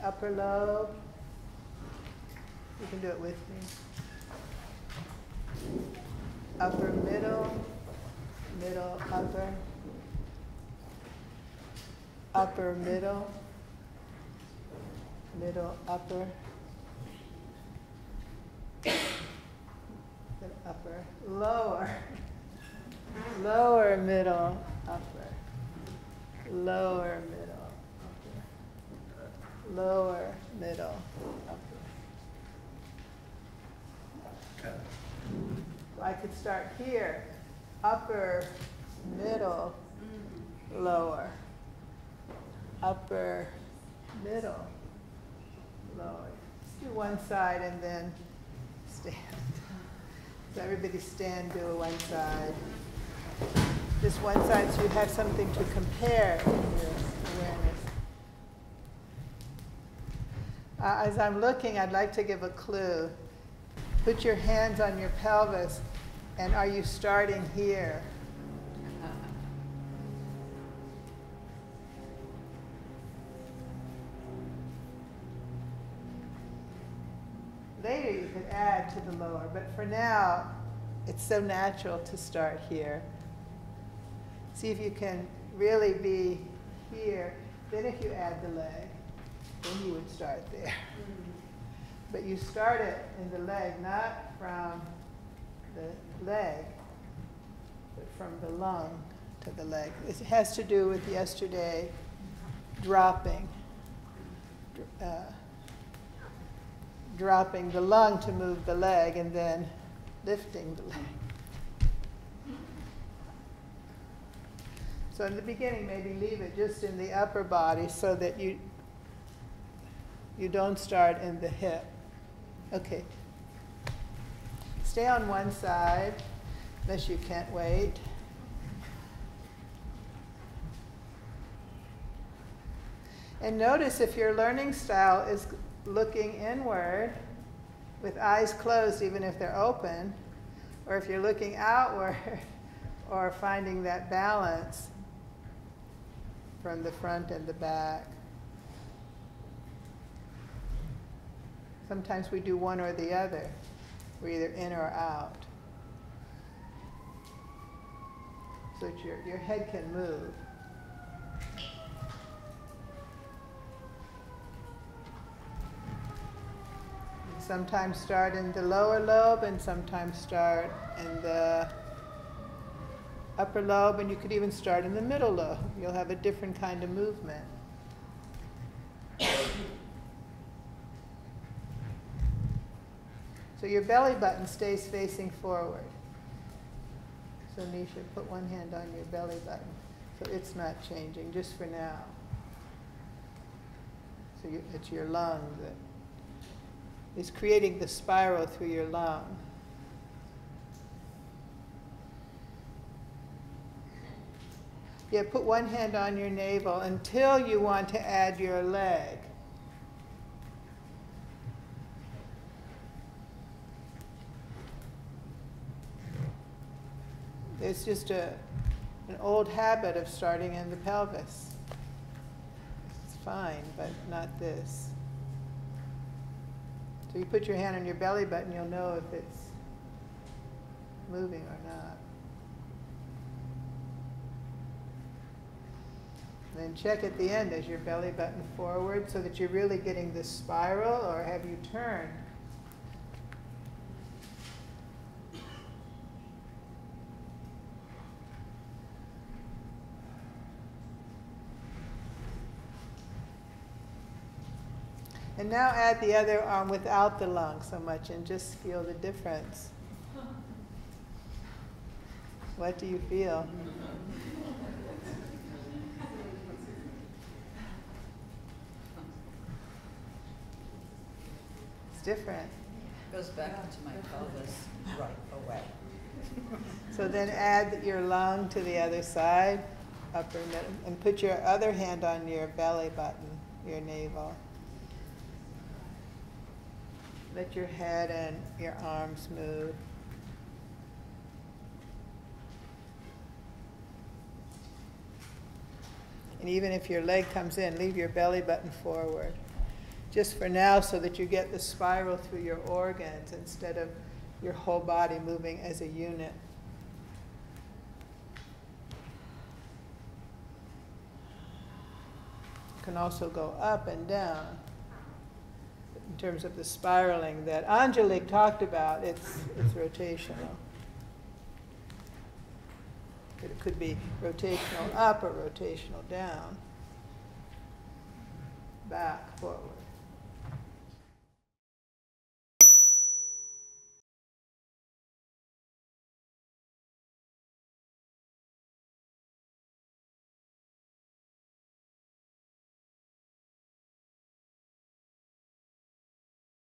upper lobe. You can do it with me. Upper, middle, middle, upper. Upper, middle, middle, upper. Then upper, lower. Lower, middle, upper. Lower, middle, upper. Lower, middle, upper. I could start here. Upper, middle, lower. Upper, middle, lower. Let's do one side and then stand. So everybody stand, do one side. Just one side so you have something to compare in your awareness. As I'm looking, I'd like to give a clue. Put your hands on your pelvis, and are you starting here? Later you could add to the lower, but for now, it's so natural to start here. See if you can really be here. Then if you add the leg, then you would start there. But you start it in the leg, not from the leg, but from the lung to the leg. It has to do with yesterday dropping. Dropping the lung to move the leg and then lifting the leg. So in the beginning, maybe leave it just in the upper body so that you don't start in the hip. Okay. Stay on one side, unless you can't wait. And notice if your learning style is looking inward with eyes closed, even if they're open, or if you're looking outward or finding that balance from the front and the back. Sometimes we do one or the other. We're either in or out. So that your head can move. Sometimes start in the lower lobe and sometimes start in the upper lobe, and you could even start in the middle lobe. You'll have a different kind of movement. So your belly button stays facing forward. So Nisha, put one hand on your belly button. So it's not changing, just for now. So it's your lung that is creating the spiral through your lung. Yeah, put one hand on your navel until you want to add your leg. It's just an old habit of starting in the pelvis. It's fine, but not this. So you put your hand on your belly button, you'll know if it's moving or not. And then check at the end, is your belly button forward so that you're really getting this spiral, or have you turned? And now add the other arm without the lung so much and just feel the difference. What do you feel? It's different. Goes back into my pelvis right away. So then add your lung to the other side, upper middle, and put your other hand on your belly button, your navel. Let your head and your arms move. And even if your leg comes in, leave your belly button forward. just for now, so that you get the spiral through your organs instead of your whole body moving as a unit. You can also go up and down in terms of the spiraling that Angelique talked about. It's rotational. It could be rotational up or rotational down, back, forward.